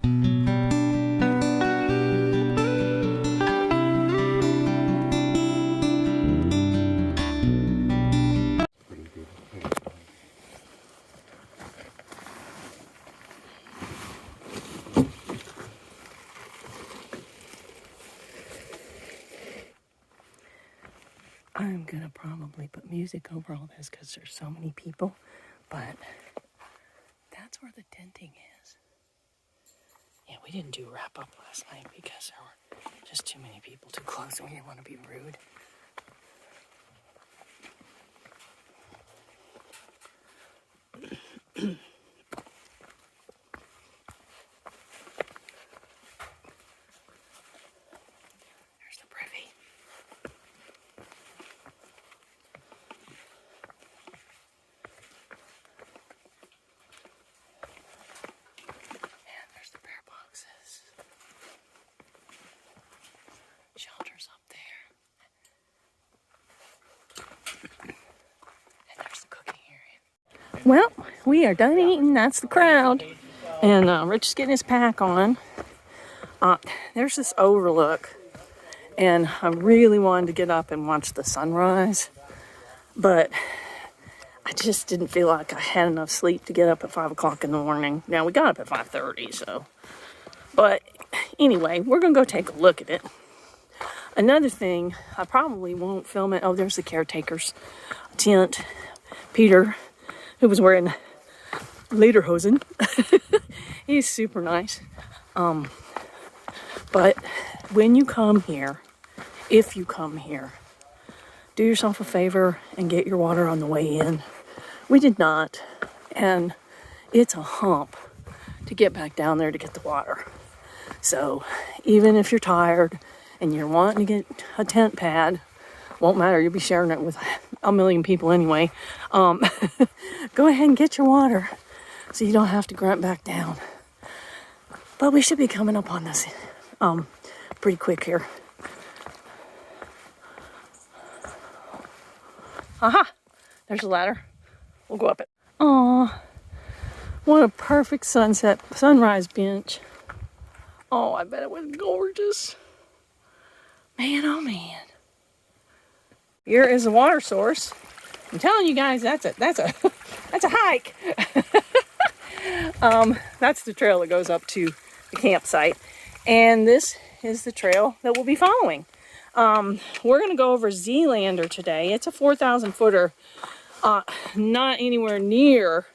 I'm gonna probably put music over all this because there's so many people, but that's where the tenting is. Yeah, we didn't do wrap up last night because there were just too many people too close and we didn't want to be rude. There's the privy. And there's the bear boxes. Shelters up there. And there's the cooking area. Well, we are done eating. That's the crowd. And Rich is getting his pack on. There's this overlook. And I really wanted to get up and watch the sunrise. But I just didn't feel like I had enough sleep to get up at 5 o'clock in the morning. Now, we got up at 5:30, so. But anyway, we're going to go take a look at it. Another thing, I probably won't film it. Oh, there's the caretaker's tent. Peter, who was wearing lederhosen. He's super nice. But when you come here, if you come here, do yourself a favor and get your water on the way in. We did not. And it's a hump to get back down there to get the water. So even if you're tired and you're wanting to get a tent pad, won't matter, you'll be sharing it with a million people anyway. Go ahead and get your water so you don't have to grunt back down. But we should be coming up on this pretty quick here. Aha! There's a ladder. We'll go up it. Aw, what a perfect sunrise bench. Oh, I bet it was gorgeous. Man, oh man. Here is the water source. I'm telling you guys, that's a hike. That's the trail that goes up to the campsite. And this is the trail that we'll be following. We're going to go over Zealander today. It's a 4,000 footer. Not anywhere near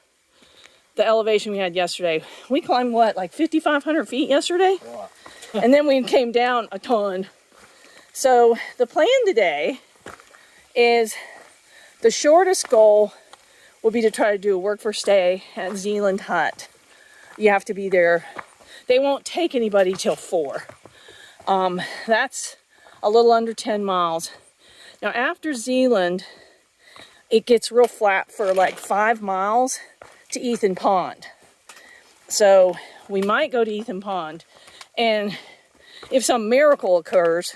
the elevation we had yesterday. We climbed what, like 5,500 feet yesterday? And then we came down a ton. So the plan today is the shortest goal will be to try to do a work for stay at Galehead Hut. You have to be there. They won't take anybody till 4. That's a little under 10 miles. Now after Zealand, it gets real flat for like 5 miles to Ethan Pond. So we might go to Ethan Pond. And if some miracle occurs,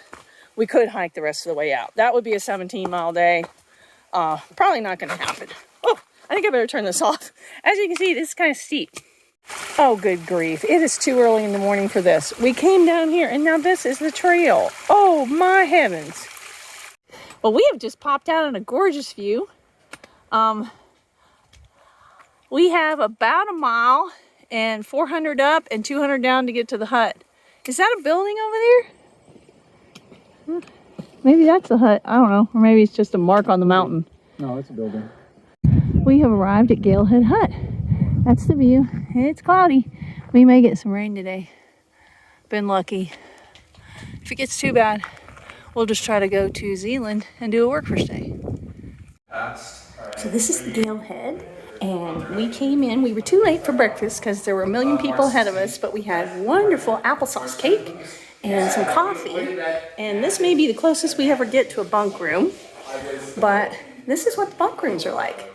we could hike the rest of the way out. That would be a 17-mile day. Probably not going to happen. Oh, I think I better turn this off. As you can see, this is kind of steep. Oh, good grief. It is too early in the morning for this. We came down here, and now this is the trail. Oh, my heavens. Well, we have just popped out on a gorgeous view. We have about a mile and 400 up and 200 down to get to the hut. Is that a building over there? Maybe that's a hut. I don't know. Or maybe it's just a mark on the mountain. No, it's a building. We have arrived at Galehead Hut. That's the view. It's cloudy. We may get some rain today. Been lucky. If it gets too bad, we'll just try to go to Zealand and do a work for stay. So this is the Galehead, and we came in. We were too late for breakfast because there were a million people ahead of us, but we had wonderful applesauce cake and some coffee. And this may be the closest we ever get to a bunk room, but this is what the bunk rooms are like.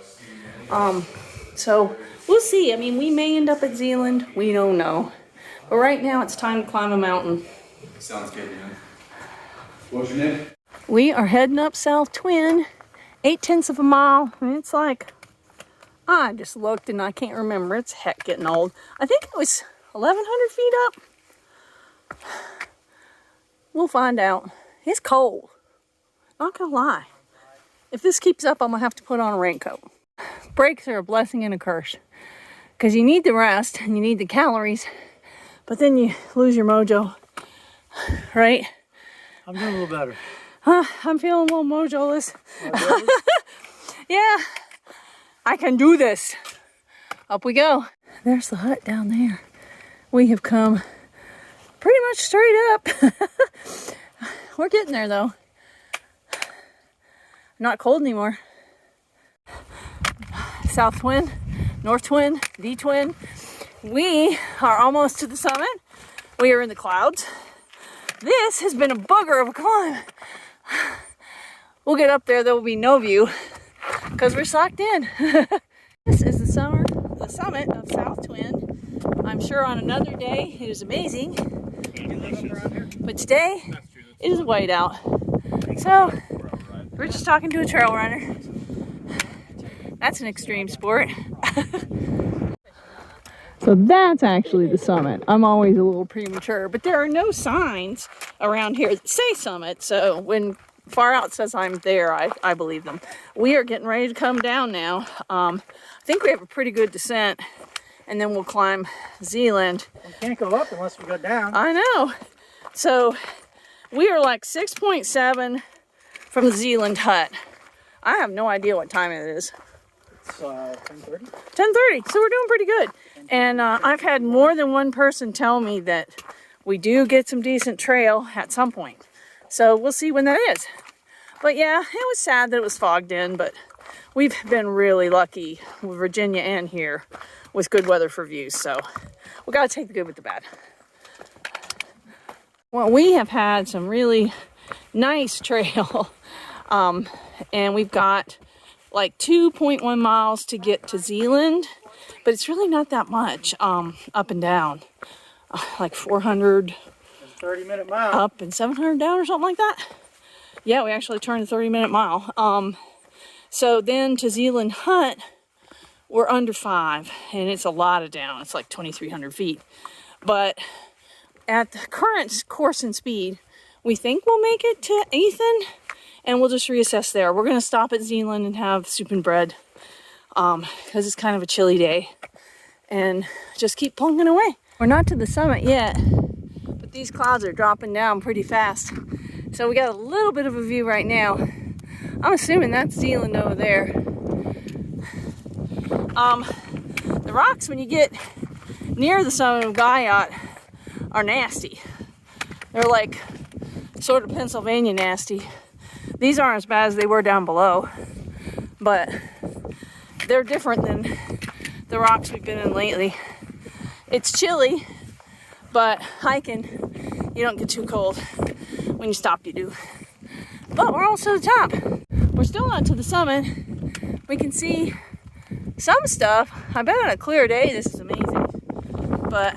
So we'll see. I mean, we may end up at Zealand. We don't know. But right now it's time to climb a mountain. Sounds good, man. What's your name? We are heading up South Twin, 0.8 of a mile. And it's like, I just looked and I can't remember. It's heck getting old. I think it was 1,100 feet up? We'll find out. It's cold. Not gonna lie. If this keeps up, I'm gonna have to put on a raincoat. Breaks are a blessing and a curse. Because you need the rest and you need the calories, but then you lose your mojo, right? I'm doing a little better. I'm feeling a little mojo-less. Yeah, I can do this. Up we go. There's the hut down there. We have come pretty much straight up. We're getting there though. Not cold anymore. South wind, north twin, the twin. We are almost to the summit. We are in the clouds. This has been a booger of a climb. We'll get up there, there will be no view because we're socked in. This is the summit of South Twin. I'm sure on another day it is amazing. But today it is white out. So we're just talking to a trail runner. That's an extreme sport. So that's actually the summit. I'm always a little premature, but there are no signs around here that say summit. So when Far Out says I'm there, I believe them. We are getting ready to come down now. I think we have a pretty good descent, and then we'll climb Zealand. We can't go up unless we go down. I know. So we are like 6.7 from the Zealand hut. I have no idea what time it is. It's 10:30. 10:30, so we're doing pretty good. And I've had more than one person tell me that we do get some decent trail at some point. So we'll see when that is. But yeah, it was sad that it was fogged in, but we've been really lucky with Virginia and here with good weather for views. So we got to take the good with the bad. Well, we have had some really nice trail. And we've got like 2.1 miles to get to Zealand, but it's really not that much up and down. Like 400 30-minute mile. up and 700 down or something like that. Yeah, we actually turned a 30-minute mile. So then to Zealand Hut, we're under 5, and it's a lot of down. It's like 2,300 feet. But at the current course and speed, we think we'll make it to Ethan, and we'll just reassess there. We're going to stop at Zealand and have soup and bread because it's kind of a chilly day, and just keep plunking away. We're not to the summit yet, but these clouds are dropping down pretty fast. So we got a little bit of a view right now. I'm assuming that's Zealand over there. The rocks when you get near the summit of Guyot are nasty. They're like sort of Pennsylvania nasty. These aren't as bad as they were down below, but they're different than the rocks we've been in lately. It's chilly, but hiking, you don't get too cold. When you stop, you do. But we're almost to the top. We're still not to the summit. We can see some stuff. I bet on a clear day this is amazing. But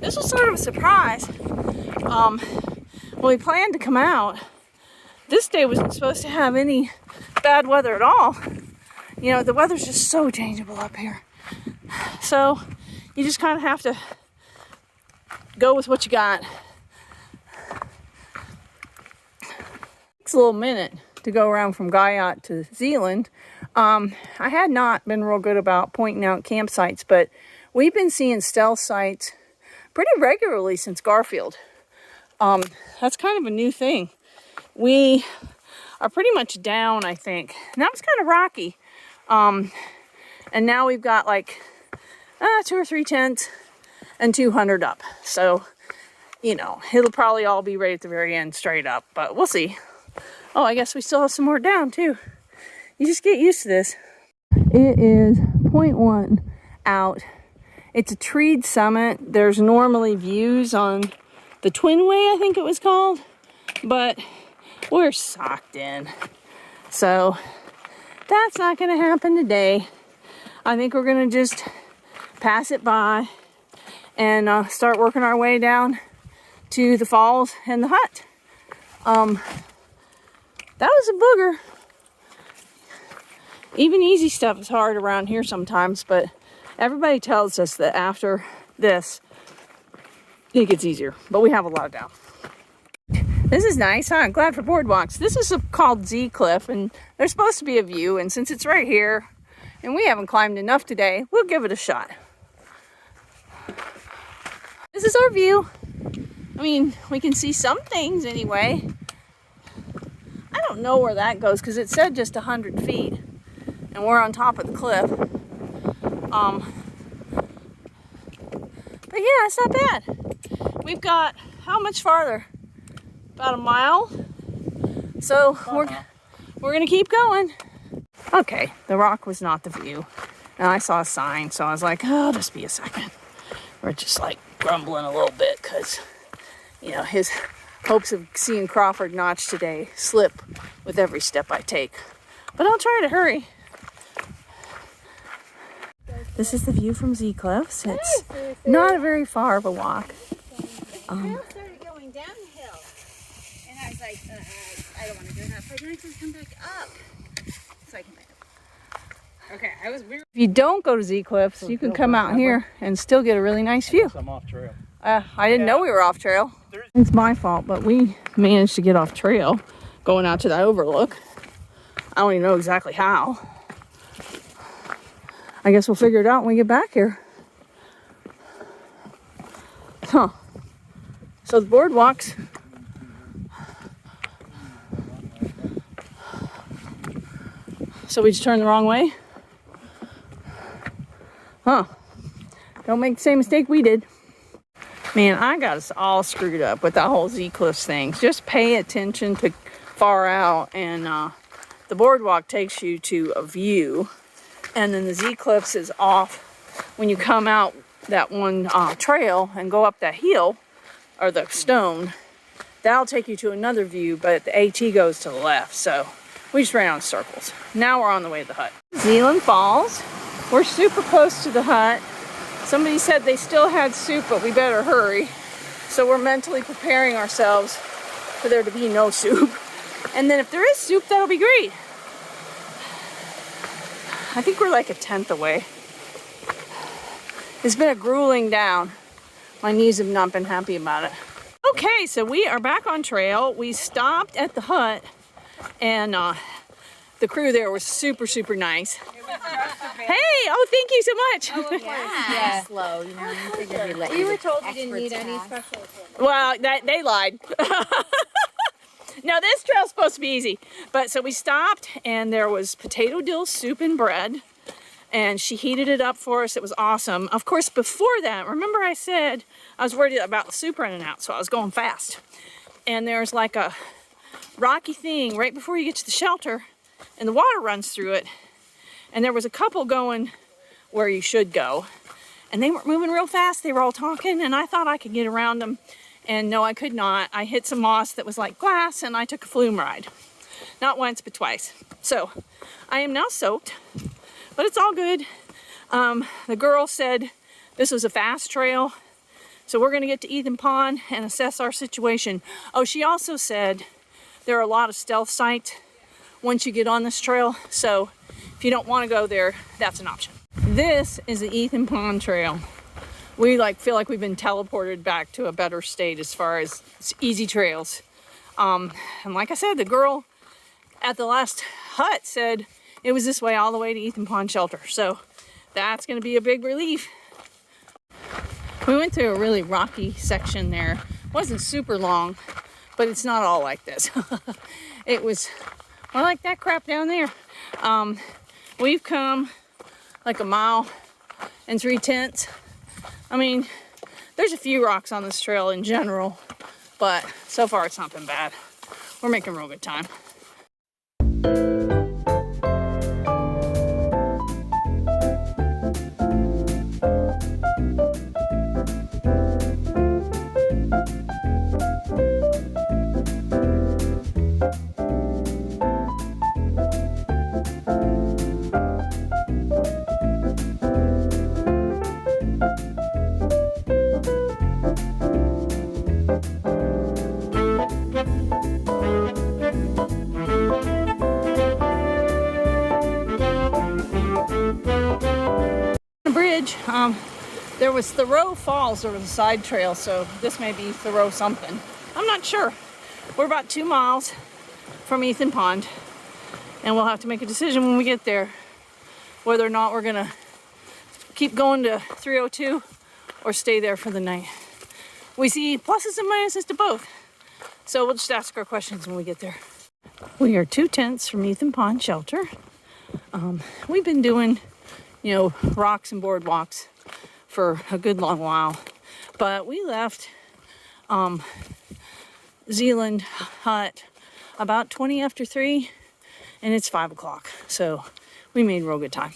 this was sort of a surprise. When we planned to come out, this day wasn't supposed to have any bad weather at all. You know, the weather's just so changeable up here. So you just kind of have to go with what you got. Takes a little minute to go around from Guyot to Zealand. I had not been real good about pointing out campsites, but we've been seeing stealth sites pretty regularly since Garfield. That's kind of a new thing. We are pretty much down, I think. And that was kind of rocky. And now we've got like 2 or 3 tents and 200 up. So, you know, it'll probably all be right at the very end straight up, but we'll see. Oh, I guess we still have some more down too. You just get used to this. It is 0.1 out. It's a treed summit. There's normally views on the Twinway, I think it was called, but we're socked in. So that's not gonna happen today. I think we're gonna just pass it by and start working our way down to the falls and the hut. That was a booger. Even easy stuff is hard around here sometimes, but everybody tells us that after this, it gets easier, but we have a lot down. This is nice, huh? I'm glad for boardwalks. This is called Zeacliff, and there's supposed to be a view, and since it's right here, and we haven't climbed enough today, we'll give it a shot. This is our view. I mean, we can see some things anyway. I don't know where that goes because it said just 100 feet, and we're on top of the cliff. But yeah, it's not bad. We've got how much farther? About a mile. So we're gonna keep going. Okay, the rock was not the view. And I saw a sign, so I was like, oh, just be a second. We're just like grumbling a little bit because, you know, his hopes of seeing Crawford notch today slip with every step I take. But I'll try to hurry. This is the view from Zeacliff. It's not very far of a walk. Trail started going downhill, and I was like, I don't want to do that. But then I just come back up, so I can. Okay, I was weird. If you don't go to Zeacliffs, you can come out here and still get a really nice view. I'm off trail. I didn't know we were off trail. It's my fault, but we managed to get off trail going out to the overlook. I don't even know exactly how. I guess we'll figure it out when we get back here. Huh. So the boardwalks. So we just turned the wrong way? Huh. Don't make the same mistake we did. Man, I got us all screwed up with that whole Zeacliffs thing. Just pay attention to far out, and the boardwalk takes you to a view, and then the Zeacliffs is off when you come out that one trail and go up that hill, or the stone. That'll take you to another view, but the AT goes to the left, so we just ran on circles. Now we're on the way to the hut. Zealand Falls. We're super close to the hut. Somebody said they still had soup, but we better hurry. So we're mentally preparing ourselves for there to be no soup. And then if there is soup, that'll be great. I think we're like a 1/10 away. It's been a grueling down. My knees have not been happy about it. Okay, so we are back on trail. We stopped at the hut, and the crew there was super, super nice. Hey, oh, thank you so much. Oh, yeah. Slow, you know. You figured we'd let you. We were told you didn't need any special equipment. Well, they lied. No, this trail's supposed to be easy. But so we stopped, and there was potato dill soup and bread, and she heated it up for us. It was awesome. Of course, before that, remember I said I was worried about the soup running out, so I was going fast. And there's like a rocky thing right before you get to the shelter, and the water runs through it. And there was a couple going where you should go, and they weren't moving real fast. They were all talking, and I thought I could get around them, and no, I could not. I hit some moss that was like glass, and I took a flume ride. Not once, but twice. So I am now soaked, but it's all good. The girl said this was a fast trail, so we're gonna get to Ethan Pond and assess our situation. Oh, she also said there are a lot of stealth sites once you get on this trail, so if you don't want to go there, that's an option. This is the Ethan Pond Trail. We feel like we've been teleported back to a better state as far as easy trails. And like I said, the girl at the last hut said it was this way all the way to Ethan Pond Shelter. So that's going to be a big relief. We went through a really rocky section there. It wasn't super long, but it's not all like this. It was more like that crap down there. We've come like 1 mile and 3/10. I mean, there's a few rocks on this trail in general, but so far it's not been bad. We're making real good time. There was Thoreau Falls, there was a side trail, so this may be Thoreau something. I'm not sure. We're about 2 miles from Ethan Pond, and we'll have to make a decision when we get there whether or not we're gonna keep going to 302 or stay there for the night. We see pluses and minuses to both, so we'll just ask our questions when we get there. We are 2 tents from Ethan Pond Shelter. We've been doing, you know, rocks and boardwalks for a good long while, but we left Galehead Hut about 20 after 3, and it's 5 o'clock, so we made real good time.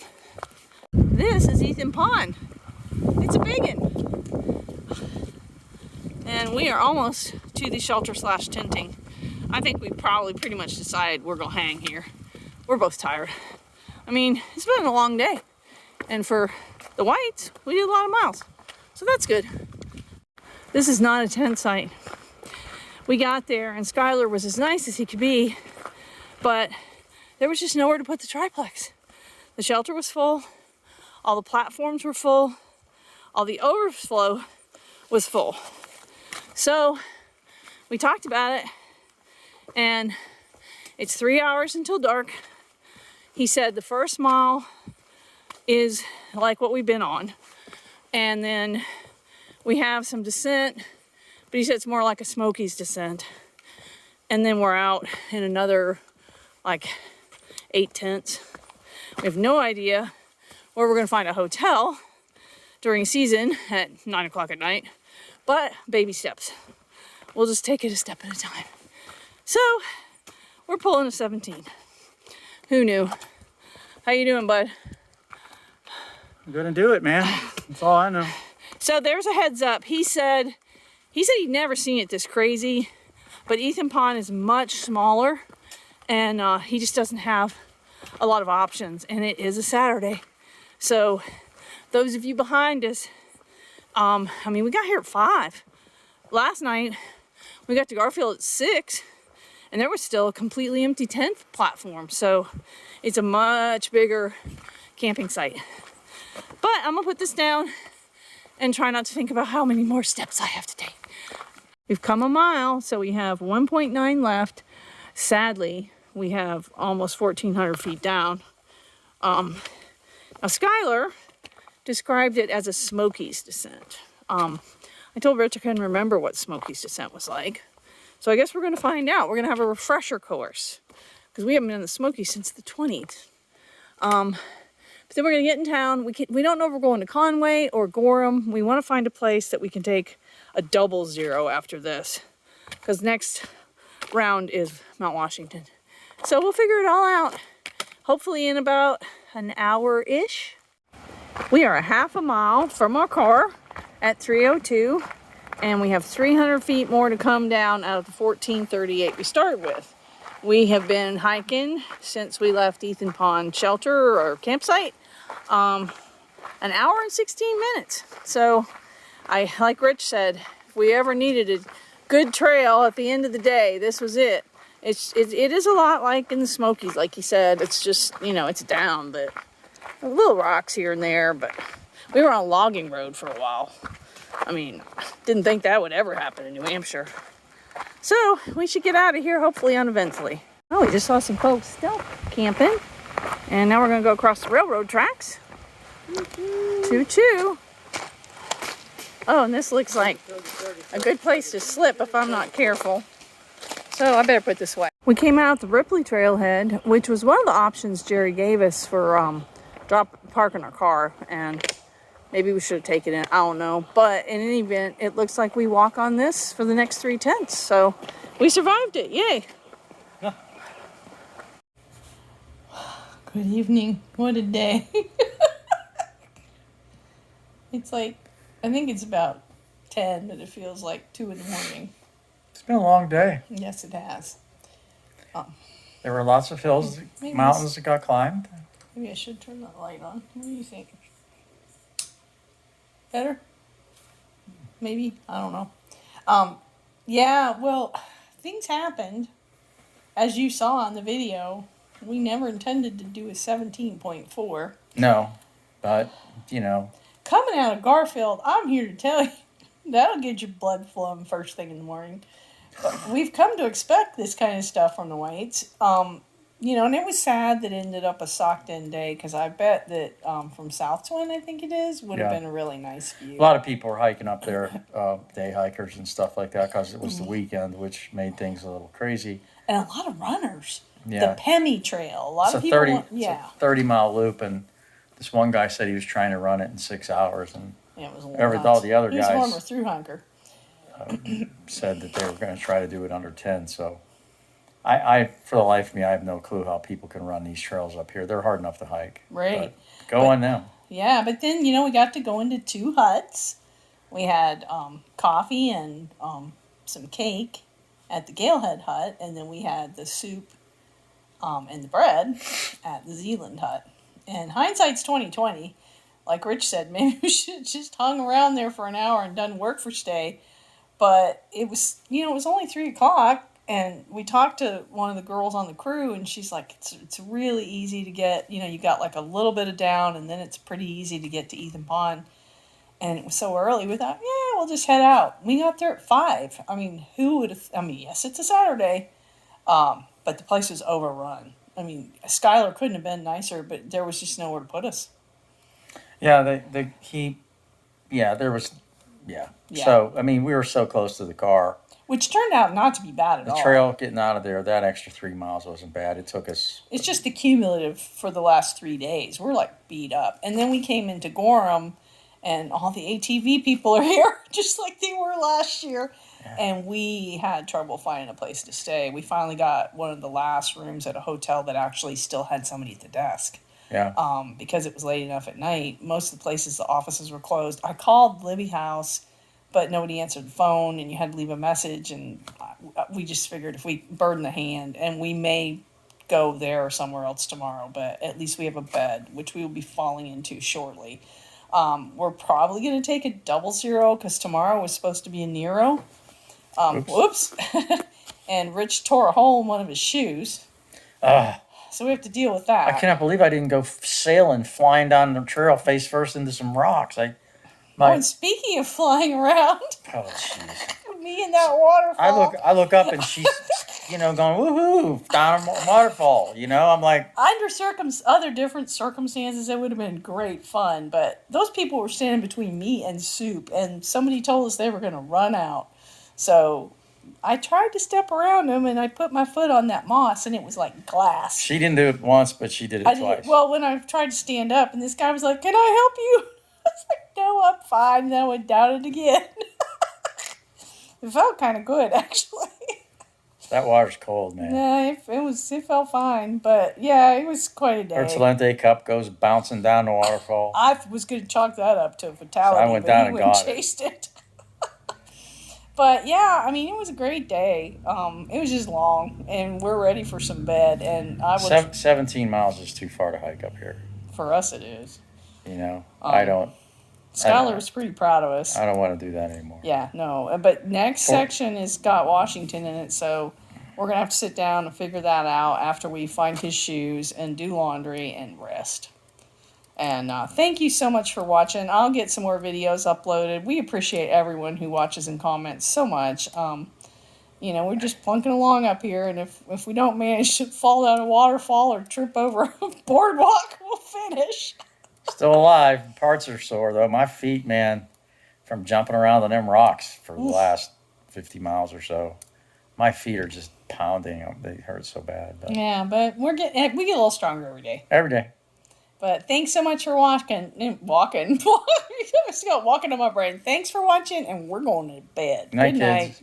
This is Ethan Pond. It's a big one. And we are almost to the shelter / tenting. I think we probably pretty much decided we're gonna hang here. We're both tired. I mean, it's been a long day. And for the whites, we did a lot of miles. So that's good. This is not a tent site. We got there and Skylar was as nice as he could be, but there was just nowhere to put the triplex. The shelter was full, all the platforms were full, all the overflow was full. So we talked about it, and it's 3 hours until dark. He said the first mile is like what we've been on, and then we have some descent, but he said it's more like a Smokies descent, and then we're out in another like 8 tents. We have no idea where we're gonna find a hotel during season at 9 o'clock at night, but baby steps. We'll just take it a step at a time. So we're pulling a 17. Who knew? How you doing, bud? I'm gonna do it, man. That's all I know. So there's a heads up. He said he'd never seen it this crazy, but Ethan Pond is much smaller, and he just doesn't have a lot of options, and it is a Saturday. So those of you behind us, I mean, we got here at 5. Last night, we got to Garfield at 6, and there was still a completely empty tent platform. So it's a much bigger camping site. But I'm gonna put this down and try not to think about how many more steps I have to take. We've come a mile, so we have 1.9 left. Sadly, we have almost 1,400 feet down. Now Skylar described it as a Smokies descent. I told Rich I couldn't remember what Smokies descent was like. So I guess we're gonna find out. We're gonna have a refresher course because we haven't been in the Smokies since the 20s. But then we're gonna get in town. We don't know if we're going to Conway or Gorham. We wanna find a place that we can take a 00 after this, because next round is Mount Washington. So we'll figure it all out, hopefully in about an hour-ish. We are a half a mile from our car at 302, and we have 300 feet more to come down out of the 1438 we started with. We have been hiking since we left Ethan Pond Shelter or campsite, an hour and 16 minutes. So like Rich said, if we ever needed a good trail at the end of the day, this was it. It is a lot like in the Smokies, like he said. It's just, you know, it's down, but little rocks here and there. But we were on a logging road for a while. I mean, didn't think that would ever happen in New Hampshire. So we should get out of here, hopefully uneventfully. Oh, we just saw some folks still camping, and now we're gonna go across the railroad tracks. Choo-choo. Oh, and this looks like a good place to slip if I'm not careful. So I better put this away. We came out the Ripley Trailhead, which was one of the options Jerry gave us for parking our car, and maybe we should have taken it. I don't know. But in any event, it looks like we walk on this for the next 3 tents. So we survived it. Yay. Yeah. Good evening. What a day. It's like, I think it's about 10, but it feels like 2 in the morning. It's been a long day. Yes, it has. There were lots of hills, mountains that got climbed. Maybe I should turn that light on. What do you think? Better? Maybe? I don't know. Yeah, well, things happened. As you saw in the video, we never intended to do a 17.4. No, but, you know. coming out of Garfield, I'm here to tell you, that'll get your blood flowing first thing in the morning. But we've come to expect this kind of stuff from the Whites. You know, and it was sad that it ended up a socked-in day, because I bet that from South Twin, I think it is, would have been a really nice view. A lot of people were hiking up there, day hikers and stuff like that, because it was the weekend, which made things a little crazy. And a lot of runners. Yeah. The Pemmy Trail. A lot It's of a people 30, want, it's a 30-mile loop, and this one guy said he was trying to run it in 6 hours, and it was nuts. all the other He was a guys former through hunker. said that they were going to try to do it under 10. So I, for the life of me, I have no clue how people can run these trails up here. They're hard enough to hike. Right. But go on them. Yeah, but then, you know, we got to go into 2 huts. We had coffee and some cake at the Galehead Hut, and then we had the soup and the bread at the Zealand Hut. And hindsight's 20/20. Like Rich said, maybe we should have just hung around there for an hour and done work for stay. But it was, you know, it was only 3 o'clock, and we talked to one of the girls on the crew, and she's like, it's really easy to get, you know, you got like a little bit of down, and then it's pretty easy to get to Ethan Pond. And it was so early, we thought, yeah, we'll just head out. We got there at 5. I mean, who would have, I mean, yes, it's a Saturday, but the place was overrun. I mean, Skylar couldn't have been nicer, but there was just nowhere to put us. Yeah, there was. So, I mean, we were so close to the car. Which turned out not to be bad at all. The trail getting out of there, that extra 3 miles wasn't bad. It took us. It's just the cumulative for the last 3 days. We're like beat up. And then we came into Gorham, and all the ATV people are here, just like they were last year. Yeah. And we had trouble finding a place to stay. We finally got one of the last rooms at a hotel that actually still had somebody at the desk. Yeah. Because it was late enough at night. Most of the places, the offices were closed. I called Libby House, but nobody answered the phone, and you had to leave a message. And we just figured if we burden the hand, and we may go there or somewhere else tomorrow, but at least we have a bed, which we will be falling into shortly. We're probably going to take a 00, because tomorrow was supposed to be a Nero. Whoops. And Rich tore a hole in one of his shoes. So we have to deal with that. I cannot believe I didn't go sailing, flying down the trail face first into some rocks. And speaking of flying around, oh jeez, me and that waterfall. I look up and she's, you know, going woohoo down a waterfall. You know, I'm like, under other different circumstances, it would have been great fun. But those people were standing between me and soup, and somebody told us they were going to run out. So I tried to step around them, and I put my foot on that moss, and it was like glass. She didn't do it once, but she did it twice. Well, when I tried to stand up, and this guy was like, "Can I help you?" I was like, "No, I'm fine." And then I went down it again. It felt kind of good, actually. That water's cold, man. Yeah, it felt fine, but yeah, it was quite a day. Her Talente cup goes bouncing down the waterfall. I was going to chalk that up to a fatality, so I went down and got chased it. But yeah, I mean, it was a great day. It was just long, and we're ready for some bed. And 17 miles is too far to hike up here. For us, it is. You know, I don't. Skylar was pretty proud of us. I don't want to do that anymore. Yeah, no. But next section has got Washington in it, so we're going to have to sit down and figure that out after we find his shoes and do laundry and rest. And thank you so much for watching. I'll get some more videos uploaded. We appreciate everyone who watches and comments so much. You know, we're just plunking along up here, and if we don't manage to fall down a waterfall or trip over a boardwalk, we'll finish. Still alive. Parts are sore, though. My feet, man, from jumping around on them rocks for the last 50 miles or so, my feet are just pounding. They hurt so bad. But. Yeah, but we get a little stronger every day. Every day. But thanks so much for walking. I just got walking on my brain. Thanks for watching, and we're going to bed. Good night, Good night. kids.